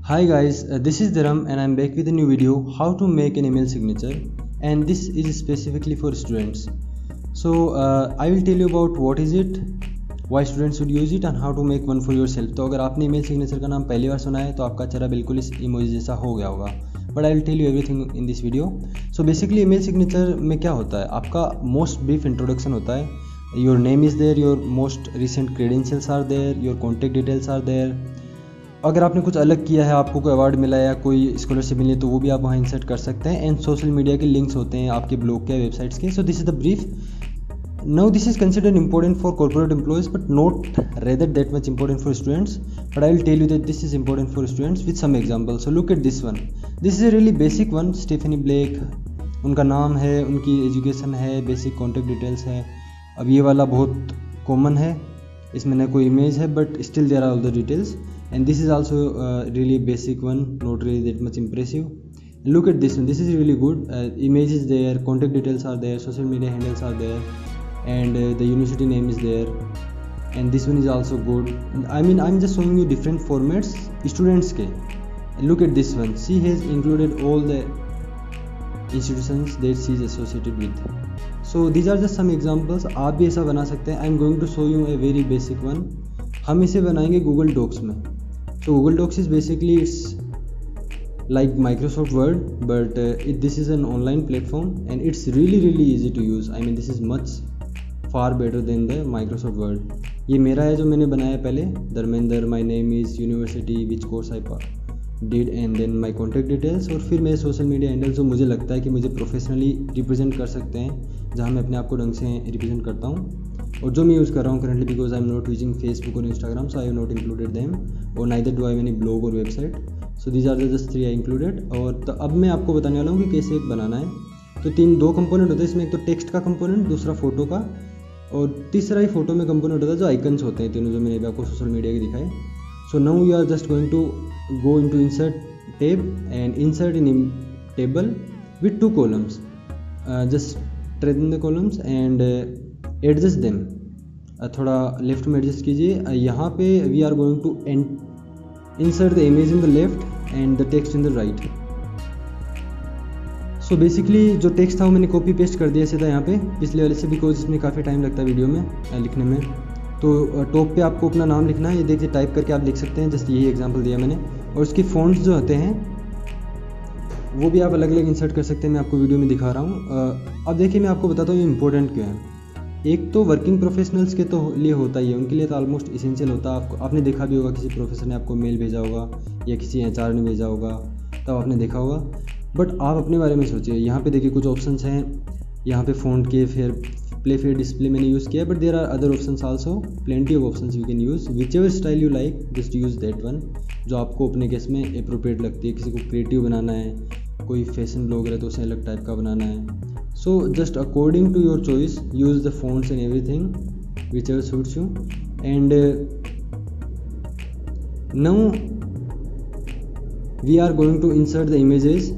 Hi guys, this is Dharam and I'm back with a new video how to make an email signature, and this is specifically for students. So I will tell you about what is it, why students should use it and how to make one for yourself. तो अगर आपने email signature का नाम पहली बार सुना है तो आपका चेहरा बिल्कुल इस इमोजी जैसा हो गया होगा, but I will tell you everything in this video. So basically email signature में क्या होता है, आपका मोस्ट ब्रीफ इंट्रोडक्शन होता है. Your name is there, your most recent credentials are there, your contact details are there. अगर आपने कुछ अलग किया है, आपको कोई अवार्ड मिला है या कोई स्कॉलरशिप मिली है तो वो भी आप वहाँ इंसर्ट कर सकते हैं. एंड सोशल मीडिया के लिंक्स होते हैं आपके ब्लॉग के, वेबसाइट्स के. So this is the brief. Now this is considered important for corporate employees but not rather that much important for students. But I will tell you that this is important for students with some example. So look at this one. This is a really basic one. Stephanie Blake उनका नाम है, उनकी education है, basic contact details है. अब ये वाला बहुत कॉमन है, इसमें न कोई इमेज है but still there are all the details. And this is also really basic one, not really that much impressive. Look at this one. This is really good. Image is there, contact details are there, social media handles are there, and the university name is there. And this one is also good. I mean, I'm just showing you different formats students के. Look at this one. She has included all the institutions that she is associated with. So these are just some examples. आप भी ऐसा बना सकते हैं. I'm going to show you a very basic one. हम इसे बनाएंगे गूगल डॉक्स में. So Google Docs is basically it's like Microsoft Word, but this is an online platform and it's really easy to use. I mean this is much far better than the Microsoft Word. ये मेरा है जो मैंने बनाया पहले. Dharmendra, my name is university, which course I did, and then my contact details, और फिर मेरे सोशल मीडिया हैंडल जो मुझे लगता है कि मुझे प्रोफेशनली रिप्रेजेंट कर सकते हैं, जहाँ मैं अपने आप को ढंग से रिप्रेजेंट करता हूँ और जो मैं यूज़ कर रहा हूँ currently, because I am not using Facebook और Instagram, so I have not included them, और neither do I have any blog और website. So these are the just 3 I included. और तो अब मैं आपको बताने वाला हूँ कि कैसे एक बनाना है. तो 2 कंपोनेंट होते हैं इसमें. एक तो टेक्स्ट का कंपोनेंट, दूसरा फोटो का, और तीसरा ही फोटो में कंपोनेंट होता है जो आइकन्स होते हैं तीनों, जो मैंने आपको सोशल मीडिया के दिखाए. So now you are just going to go in to insert tab and insert in table with 2 columns. Just straighten the columns and adjust them. थोड़ा लेफ्ट में एडजस्ट कीजिए. यहाँ पे we are going to insert the image in the left and the text in the right. So basically जो text था वो मैंने copy paste कर दिया सीधा यहाँ पे पिछले वाले से, बिकॉज इसमें काफ़ी टाइम लगता है वीडियो में लिखने में. तो टॉप पे आपको अपना नाम लिखना है. ये देखिए टाइप करके आप लिख सकते हैं, जस्ट यही एग्जांपल दिया मैंने. और उसकी फ़ॉन्ट्स जो होते हैं वो भी आप अलग अलग इंसर्ट कर सकते हैं. मैं आपको वीडियो में दिखा रहा हूँ. अब देखिए मैं आपको बताता हूँ ये इंपॉर्टेंट क्यों है. एक तो वर्किंग प्रोफेशनल्स के तो लिए होता ही है, उनके लिए तो ऑलमोस्ट इसेंशियल होता है. आपने देखा भी होगा, किसी प्रोफेसर ने आपको मेल भेजा होगा या किसी HR ने भेजा होगा, तब आपने देखा होगा. बट आप अपने बारे में सोचिए. यहाँ पे देखिए कुछ ऑप्शंस हैं यहाँ पे फ़ॉन्ट के, फिर प्ले फेयर डिस्प्ले मैंने यूज़ किया, but there are other options also, plenty of options you can use. Whichever style you like, just use that one जो आपको अपने केस में अप्रोप्रिएट लगती है. किसी को क्रिएटिव बनाना है, कोई फैशन ब्लॉगर है तो उसे अलग टाइप का बनाना है. So just according to your choice, use the fonts and everything whichever suits you. And now we are going to insert the images.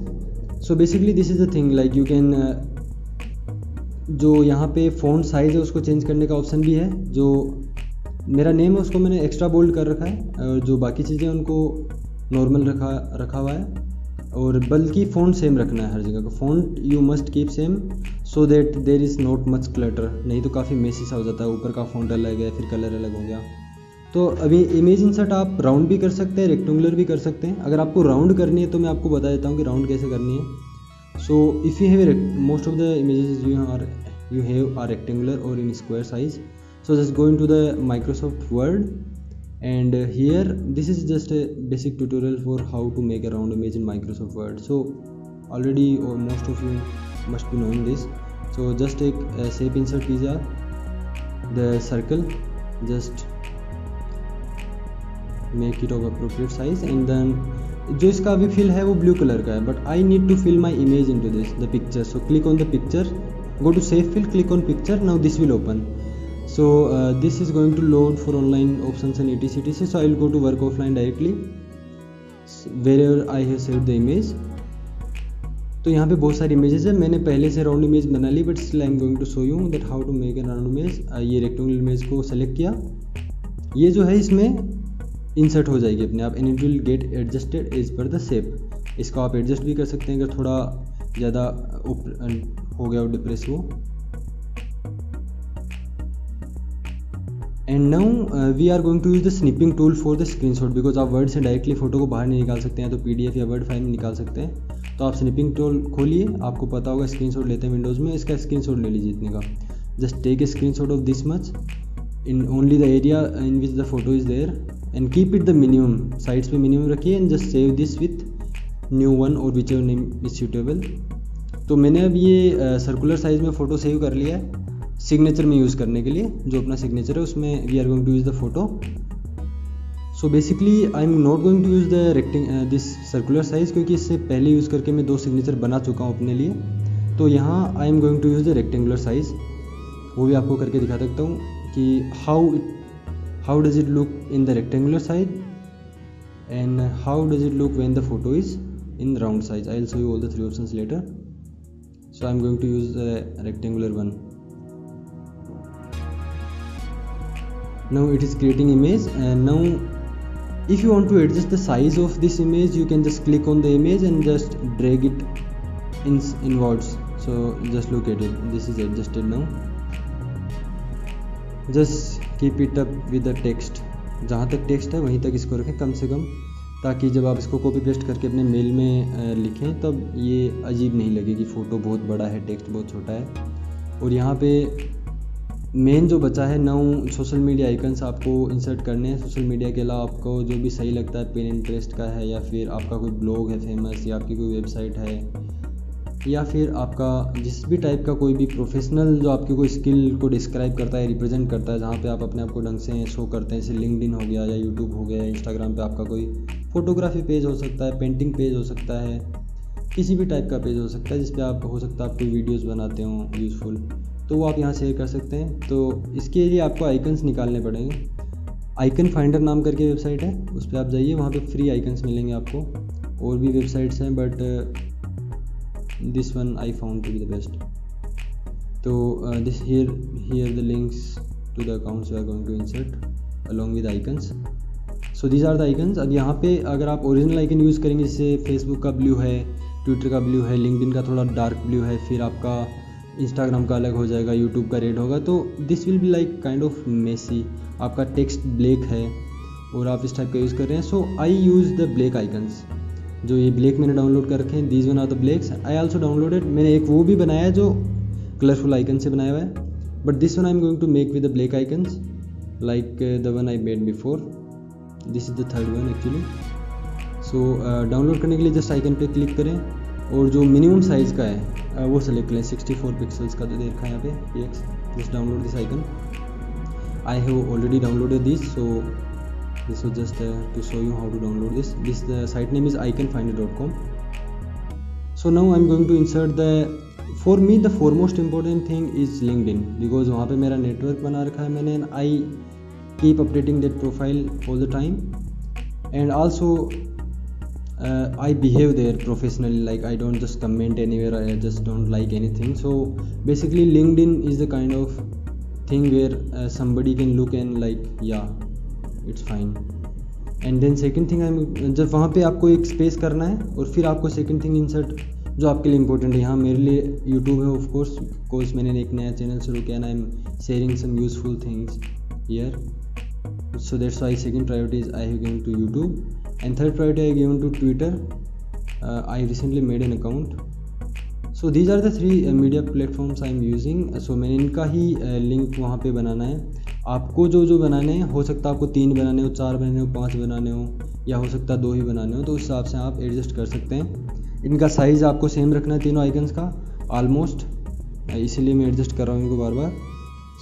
So basically this is the thing, like you can जो यहाँ पे font size है उसको change करने का option भी है. जो मेरा नेम है उसको मैंने एक्स्ट्रा बोल्ड कर रखा है, और जो बाकी चीज़ें उनको नॉर्मल रखा हुआ है. और बल्कि फ़ॉन्ट सेम रखना है हर जगह का. Font you must keep same so that there is not much clutter, नहीं तो काफ़ी मेसी सा हो जाता है. ऊपर का फ़ॉन्ट अलग है, फिर कलर अलग हो गया. तो अभी इमेज इंसर्ट आप राउंड भी कर सकते हैं, रेक्टेंगुलर भी कर सकते हैं. अगर आपको राउंड करनी है तो मैं आपको बता देता हूँ कि राउंड कैसे करनी है. So if you have most of the images you have are rectangular और in square size. So just go in to the Microsoft Word. And here this is just a basic tutorial for how to make a round image in Microsoft Word. So already or most of you must be knowing this. So just take a shape insert कीजिए, the circle, just make it of appropriate size, and then जो इसका अभी fill है वो blue color का है, but I need to fill my image into this, the picture. So click on the picture, go to save fill, click on picture. Now this will open. So this is going to load for online options and etc. So I will go to work offline directly wherever I have saved the image. तो यहाँ पे बहुत सारी images है. मैंने पहले से round image बना ली, but still I am going to show you that how to make a round image. ये रेक्टेंगुलर इमेज को सेलेक्ट किया. ये जो है इसमें इंसर्ट हो जाएगी अपने आप, and it will get adjusted as per the shape. इसको आप एडजस्ट भी कर सकते हैं अगर थोड़ा ज़्यादा हो गया हो डिप्रेस वो। And now we are going to use the snipping tool for the screenshot, because आप वर्ड से डायरेक्टली फ़ोटो को बाहर नहीं निकाल सकते हैं, तो PDF या वर्ड फाइल में निकाल सकते हैं। तो आप स्निपिंग टूल खोलिए, आपको पता होगा स्क्रीनशॉट लेते हैं विंडोज़ में, इसका स्क्रीनशॉट ले लीजिए इतने का। Just take a screenshot of this much in only the area in which the photo is there and keep it the minimum, sides पे मिनिमम रखिए, and just save this with new one or whichever name is suitable. तो मैंने अब ये circular size में photo save कर लिया है सिग्नेचर में यूज़ करने के लिए, जो अपना सिग्नेचर है उसमें we are going to use the photo. So basically I am not going to use the this circular size, क्योंकि इससे पहले यूज़ करके मैं 2 सिग्नेचर बना चुका हूँ अपने लिए। तो यहाँ I am going to use the rectangular size, वो भी आपको करके दिखा सकता हूँ कि how does it look in the rectangular size and how does it look when the photo is in round size. I will show you all the 3 options later. So I am going to use the rectangular one. Now it is creating image, and now if you want to adjust the size of this image, you can just click on the image and just drag it inwards. So just look at it, this is adjusted now. Just keep it up with the text, जहाँ तक text है वहीं तक इसको रखें कम से कम, ताकि जब आप इसको कॉपी पेस्ट करके अपने मेल में लिखें तब ये अजीब नहीं लगे कि फ़ोटो बहुत बड़ा है, टेक्स्ट बहुत छोटा है। और यहाँ पे मेन जो बचा है 9 सोशल मीडिया आइकन्स आपको इंसर्ट करने हैं। सोशल मीडिया के अलावा आपको जो भी सही लगता है, पिनिंटरेस्ट का है, या फिर आपका कोई ब्लॉग है फेमस, या आपकी कोई वेबसाइट है, या फिर आपका जिस भी टाइप का कोई भी प्रोफेशनल जो आपकी कोई स्किल को डिस्क्राइब करता है, रिप्रेजेंट करता है, जहाँ पे आप अपने आप को ढंग से शो करते हैं, जैसे लिंक्डइन हो गया या यूट्यूब हो गया, इंस्टाग्राम पे आपका कोई फोटोग्राफी पेज हो सकता है, पेंटिंग पेज हो सकता है, किसी भी टाइप का पेज हो सकता है जिस पे आप हो सकता है आप कोई वीडियोज़ बनाते हो यूज़फुल, तो वो आप यहाँ शेयर कर सकते हैं। तो इसके लिए आपको आइकन्स निकालने पड़ेंगे। आइकन फाइंडर नाम करके वेबसाइट है, उस पर आप जाइए, वहाँ पे फ्री आइकन्स मिलेंगे आपको। और भी वेबसाइट्स हैं but this one I found to be the best. तो this here the links to the accounts we are going to insert along with icons. So these are the icons. अब यहाँ पे अगर आप ओरिजिनल आइकन यूज़ करेंगे, जैसे Facebook का blue है, ट्विटर का ब्लू है, लिंक्डइन का थोड़ा डार्क ब्लू है, फिर आपका इंस्टाग्राम का अलग हो जाएगा, यूट्यूब का रेड होगा, तो this will be like kind of messy. आपका टेक्स्ट ब्लैक है और आप इस टाइप का यूज़ कर रहे हैं। So I use the black icons, जो ये ब्लैक मैंने डाउनलोड कर रखे हैं, these one are the blacks. I also downloaded, मैंने एक वो भी बनाया है जो कलरफुल आइकन से बनाया हुआ है, but this one I am going to make with the black icons like the one I made before. This is the third one actually. So download करने के लिए जस्ट आइकन पे क्लिक करें और जो मिनिमम साइज़ का है वो सेलेक्ट करें, 64 पिक्सल्स का जो दे रखा है यहाँ पे PX। Just download this icon. I have already downloaded this, so this was just to show you how to download this the site name is iconfinder.com. So now I'm going to insert the, for me the foremost important thing is LinkedIn, because वहाँ पे मेरा network बना रखा है मैंने, and I keep updating that profile all the time, and also I behave there professionally, like I don't just comment anywhere, I just don't like anything. So basically LinkedIn is the kind of thing where somebody can look and like yeah it's fine. And then second thing जब वहाँ पे आपको एक space करना है और फिर आपको सेकेंड थिंग इंसर्ट जो आपके लिए इंपॉर्टेंट है। यहाँ मेरे लिए यूट्यूब है ऑफ कोर्स मैंने एक नया चैनल शुरू किया, I am sharing some useful things here, so that's why second priority I have given to YouTube, and third priority I given to Twitter. I recently made an account. So these are the 3 media platforms I am using. सो मैंने इनका ही link वहाँ पे बनाना है। आपको जो बनाने हैं, हो सकता है आपको 3 बनाने हो, 4 बनाने हो, 5 बनाने हो, या हो सकता है 2 ही बनाने हो, तो उस हिसाब से आप एडजस्ट कर सकते हैं। इनका साइज़ आपको सेम रखना है तीनों आइकन्स का ऑलमोस्ट, इसीलिए मैं एडजस्ट कर रहा हूँ इनको बार बार।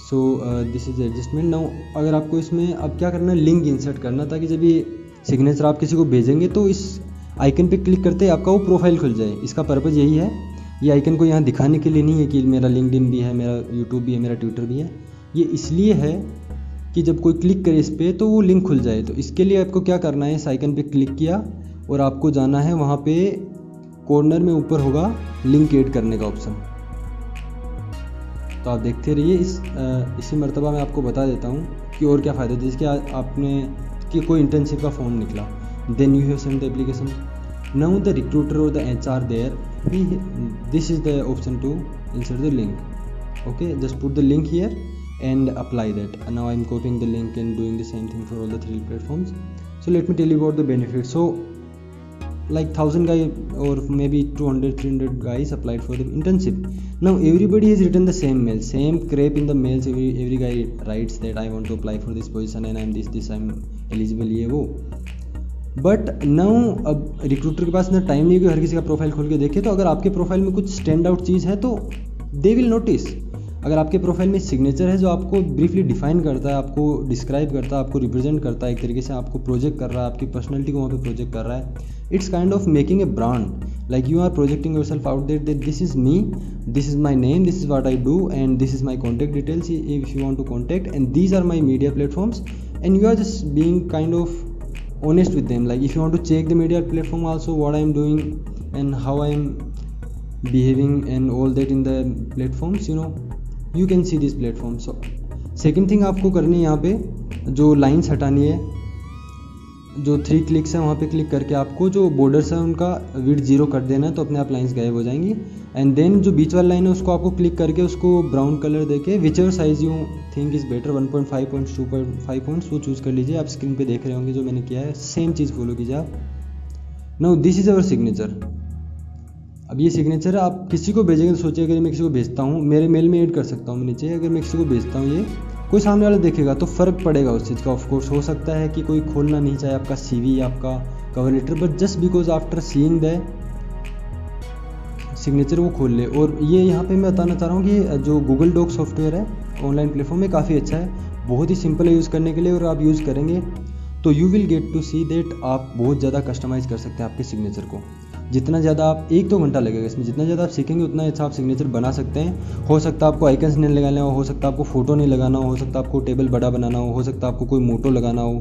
So this is adjustment. Now अगर आपको इसमें अब क्या करना है, लिंक इंसर्ट करना, ताकि जब ये सिग्नेचर आप किसी को भेजेंगे तो इस आइकन पे क्लिक करते ही आपका वो प्रोफाइल खुल जाए। इसका पर्पज़ यही है, ये आइकन को यहाँ दिखाने के लिए नहीं है कि मेरा लिंक्डइन भी है, मेरा यूट्यूब भी है, मेरा ट्विटर भी है। ये इसलिए है कि जब कोई क्लिक करे इस पर तो वो लिंक खुल जाए। तो इसके लिए आपको क्या करना है, इस आइकन पे क्लिक किया और आपको जाना है वहाँ पे कॉर्नर में ऊपर होगा लिंक ऐड करने का ऑप्शन। तो आप देखते रहिए। इसी मर्तबा मैं आपको बता देता हूँ कि और क्या फ़ायदा है। जैसे कि आपने कि कोई इंटर्नशिप का फॉर्म निकला, then you have send the application. Now the recruiter और the HR there, this is the option to insert the link. Okay, just put the link here and apply that. And now I'm copying the link and doing the same thing for all the 3 platforms. So let me tell you about the benefits. So like 1000 guys or maybe 200-300 guys applied for the internship. Now everybody has written the same mail, same crap in the mails. Every guy writes that I want to apply for this position and I'm this I'm eligible, ये वो. But now अब recruiter के पास ना time नहीं है कि हर किसी का प्रोफाइल खोल के देखे. तो अगर आपके प्रोफाइल में कुछ स्टैंड आउट चीज़ है तो दे विल नोटिस. अगर आपके प्रोफाइल में सिग्नेचर है जो आपको ब्रीफली डिफाइन करता है, आपको डिस्क्राइब करता है, आपको रिप्रेजेंट करता है, एक तरीके से आपको प्रोजेक्ट कर रहा है, आपकी पर्सनैलिटी को वहाँ पे प्रोजेक्ट कर रहा है, it's kind of making a brand. Like you are projecting yourself out there that this is me, this is my name, this is what I do and this is my contact details if you want to contact and these are my media platforms and you are just being kind of honest with them. Like if you want to check the media platform also what I am doing and how I am behaving and all that in the platforms, you know, you can see this platform. So second thing आपको करनी है, यहाँ पे जो lines हटानी है, जो 3 clicks है वहाँ पे क्लिक करके आपको जो बॉर्डर्स है उनका विड्थ 0 कर देना है, तो अपने आप लाइन्स गायब हो जाएंगी. एंड देन जो बीच वाला लाइन है उसको आपको क्लिक करके उसको ब्राउन कलर देके which ever size you think is better, 1.5 points 2.5 points, वो चूज़ कर लीजिए. आप स्क्रीन पे देख रहे होंगे जो मैंने किया है, सेम चीज़ फॉलो कीजिए आप. Now this is our signature. अब ये सिग्नेचर है, आप किसी को भेजेंगे तो सोचिए अगर मैं किसी को भेजता हूँ, मेरे मेल में ऐड कर सकता हूँ मैं नीचे, अगर मैं किसी को भेजता हूँ ये कोई सामने वाला देखेगा तो फ़र्क पड़ेगा उस चीज़ का. ऑफकोर्स हो सकता है कि कोई खोलना नहीं चाहे आपका CV या आपका cover letter, but just because after seeing the signature वो खोल ले. और ये यहाँ पे मैं बताना चाह रहा हूँ कि जो गूगल डॉक सॉफ्टवेयर है ऑनलाइन प्लेटफॉर्म में काफ़ी अच्छा है, बहुत ही सिंपल है यूज़ करने के लिए. और आप यूज़ करेंगे तो you will get to see that आप बहुत ज़्यादा कस्टमाइज़ कर सकते हैं आपके सिग्नेचर को. जितना ज़्यादा आप 1-2 घंटा लगेगा इसमें, जितना ज़्यादा आप सीखेंगे उतना अच्छा आप सिग्नेचर बना सकते हैं. हो सकता है आपको आइकन्स नहीं लगाना हो सकता है आपको फ़ोटो नहीं लगाना हो सकता है आपको टेबल बड़ा बनाना हो सकता है आपको कोई मोटो लगाना हो.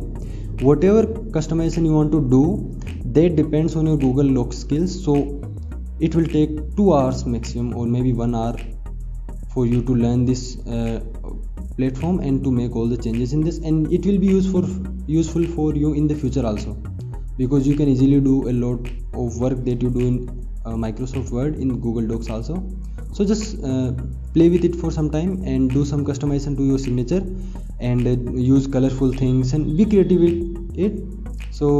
Whatever customization you want to do that depends on your Google doc skills. So it will take 2 hours maximum or maybe 1 hour for you to learn this platform and to make all the changes in this, and it will be useful for you in the future also, because you can easily do a lot of work that you do in Microsoft Word in Google Docs also. So just play with it for some time and do some customization to your signature and use colorful things and be creative with it. So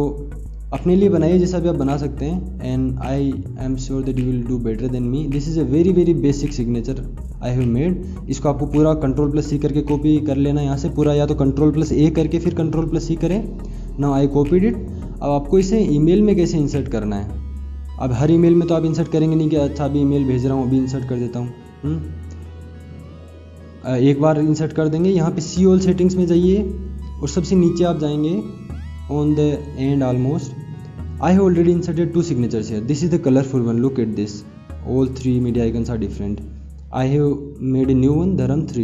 अपने लिए बनाइए जैसा भी आप बना सकते हैं, and I am sure that you will do better than me. This is a very very basic signature I have made. इसको आपको पूरा Ctrl+C करके कॉपी कर लेना यहाँ से पूरा, या तो Ctrl+A करके फिर Ctrl+C करें. Now I copied it. अब आपको इसे ईमेल में कैसे इंसर्ट करना है. अब हर ईमेल में तो आप इंसर्ट करेंगे नहीं कि अच्छा अभी ईमेल भेज रहा हूँ अभी इंसर्ट कर देता हूँ. एक बार इंसर्ट कर देंगे. यहाँ पे सी ऑल सेटिंग्स में जाइए और सबसे नीचे आप जाएंगे on the end almost. I have already inserted 2 signatures here. This is the colorful one. Look at this. All 3 media icons are different. I have made a new one, Dharam 3,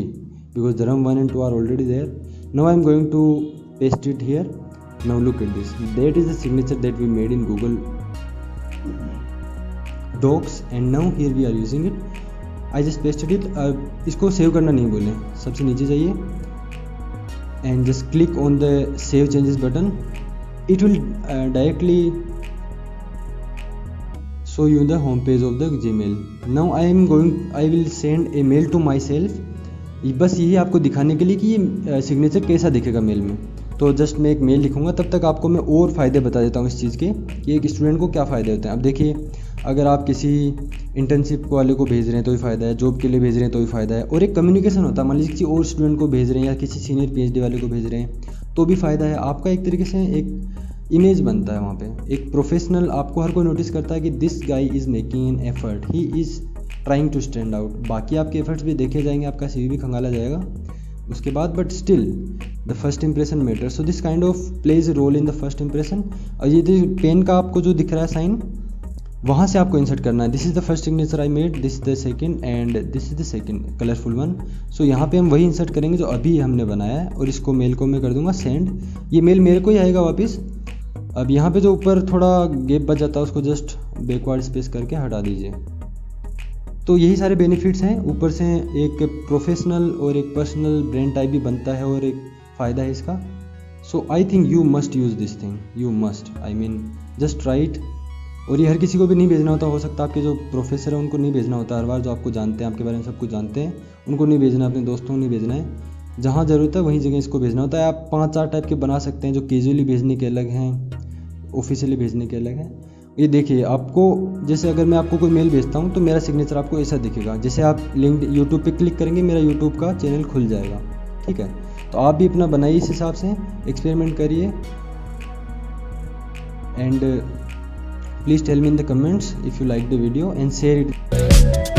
because Dharam 1 and 2 are already there. Now I am going to paste it here. Now look at this. That is the signature that we made in Google Docs, and now here we are using it. I just pasted it. इसको save करना नहीं भूलें. सबसे नीचे जाइए and just click on the save changes button. It will directly show you the home page of the Gmail. Now I will send a mail to myself. बस यही आपको दिखाने के लिए कि ये सिग्नेचर कैसा दिखेगा मेल में. तो जस्ट मैं एक मेल लिखूंगा, तब तक आपको मैं और फ़ायदे बता देता हूँ इस चीज़ के कि एक स्टूडेंट को क्या फ़ायदे होते हैं. अब देखिए, अगर आप किसी इंटर्नशिप वाले को भेज रहे हैं तो भी फ़ायदा है, जॉब के लिए भेज रहे हैं तो भी फ़ायदा है, और एक कम्युनिकेशन होता है. मान लीजिए किसी और स्टूडेंट को भेज रहे हैं या किसी सीनियर PhD वाले को भेज रहे हैं तो भी फ़ायदा है. आपका एक तरीके से एक इमेज बनता है वहाँ पे, एक प्रोफेशनल. आपको हर कोई नोटिस करता है कि this guy is making an effort, he is trying to stand out. बाकी आपके एफर्ट्स भी देखे जाएंगे, आपका CV भी खंगाला जाएगा उसके बाद, but still the first impression matter. So this kind of plays role in the first impression. और ये जो पेन का आपको जो दिख रहा है साइन, वहाँ से आपको इंसर्ट करना है. This is the first signature I made, this is the second and this is the second colourful one. So यहाँ पे हम वही इंसर्ट करेंगे जो अभी हमने बनाया है, और इसको मेल को मैं कर दूंगा सेंड. ये मेल मेरे को ही आएगा वापस. अब यहाँ पे जो ऊपर थोड़ा गैप बच जाता है उसको जस्ट बैकवर्ड स्पेस करके हटा दीजिए. तो यही सारे बेनिफिट्स हैं. ऊपर से एक प्रोफेशनल और एक पर्सनल ब्रांड टाइप भी बनता है और एक फ़ायदा है इसका. So so I think you must use this thing, you must, I mean just try it. और ये हर किसी को भी नहीं भेजना होता, हो सकता है आपके जो प्रोफेसर है उनको नहीं भेजना होता हर बार, जो आपको जानते हैं, आपके बारे में सब कुछ जानते हैं, उनको नहीं भेजना, अपने दोस्तों को नहीं भेजना है। जहाँ ज़रूरत है वहीं जगह इसको भेजना होता है। आप 5-4 टाइप के बना सकते हैं, जो कैजुअली भेजने के अलग हैं, ऑफिशियली भेजने के अलग हैं। ये देखिए, आपको जैसे अगर मैं आपको कोई मेल भेजता हूँ तो मेरा सिग्नेचर आपको ऐसा दिखेगा। जैसे आप लिंक यूट्यूब पे क्लिक करेंगे, मेरा यूट्यूब का चैनल खुल जाएगा, ठीक है। तो आप भी अपना बनाइए इस हिसाब से, एक्सपेरिमेंट करिए। And please tell me in the comments if you like the video and share it.